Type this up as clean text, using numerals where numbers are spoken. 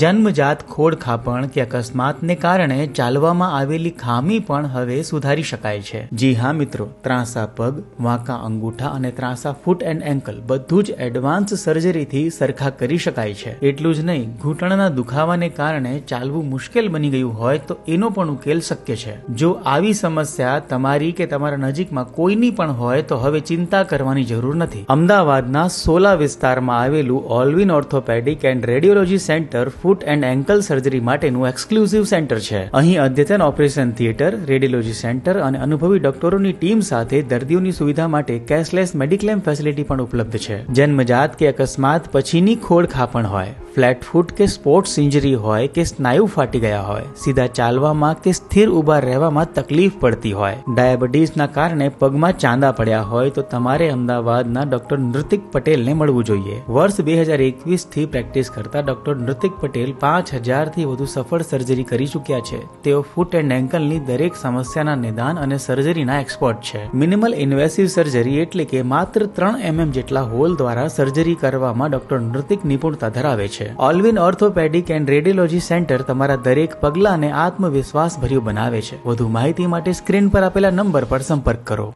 જન્મજાત ખોડખાપણ કે અકસ્માતને કારણે ચાલવામાં આવેલી ખામી પણ હવે સુધારી શકાય છે। જી હા મિત્રો, ત્રાંસા પગ, વાંકા અંગૂઠા અને ત્રાંસા ફૂટ એન્ડ એન્કલ બધું જ એડવાન્સ સર્જરીથી સરખા કરી શકાય છે। એટલું જ નહીં, ઘૂંટણના દુખાવાને કારણે ચાલવું મુશ્કેલ બની ગયું હોય તો એનો પણ ઉકેલ શક્ય છે। જો આવી સમસ્યા તમારી કે તમારા નજીકમાં કોઈની પણ હોય તો હવે ચિંતા કરવાની જરૂર નથી। અમદાવાદના સોલા વિસ્તારમાં આવેલું ઓલવિન orthopaedic and radiology centre foot and ankle surgery માટેનું એક્સક્લુઝિવ સેન્ટર છે। અહીં અદ્યતન ઓપરેશન થિયેટર, રેડિયોલોજી સેન્ટર અને અનુભવી ડોક્ટરોની ટીમ સાથે દર્દીઓની સુવિધા માટે કેશલેસ મેડિક્લેમ ફેસિલિટી પણ ઉપલબ્ધ છે। જન્મજાત કે અકસ્માત પછીની ખોડખાપણ હોય, ફ્લેટ ફૂટ કે સ્પોર્ટ્સ ઇન્જરી હોય કે સ્નાયુ ફાટી ગયા હોય, સીધા ચાલવામાં કે સ્થિર ઊભા રહેવામાં તકલીફ પડતી હોય, ડાયાબિટીસના કારણે પગમાં ચાંદા પડ્યા હોય તો તમારે અમદાવાદના ડોક્ટર નૃતિક પટેલને મળવું જોઈએ। વર્ષ 2021 થી પ્રેક્ટિસ કરતા ડોક્ટર નૃતિક પટેલ 5000 થી વધુ સફળ સર્જરી કરી ચૂક્યા છે। તેઓ ફૂટ એન્ડ એન્કલની દરેક સમસ્યાના નિદાન અને સર્જરીના એક્સપર્ટ છે। મિનિમલ ઇન્વેસિવ સર્જરી એટલે કે માત્ર 3 mm જેટલા હોલ દ્વારા સર્જરી કરવામાં ડોક્ટર નૃતિક નિપુણતા ધરાવે છે। Alvin orthopaedic and radiology centre તમારા દરેક પગલાને આત્મવિશ્વાસ ભર્યું બનાવે છે। વધુ માહિતી માટે સ્ક્રીન પર આપેલા નંબર પર સંપર્ક કરો।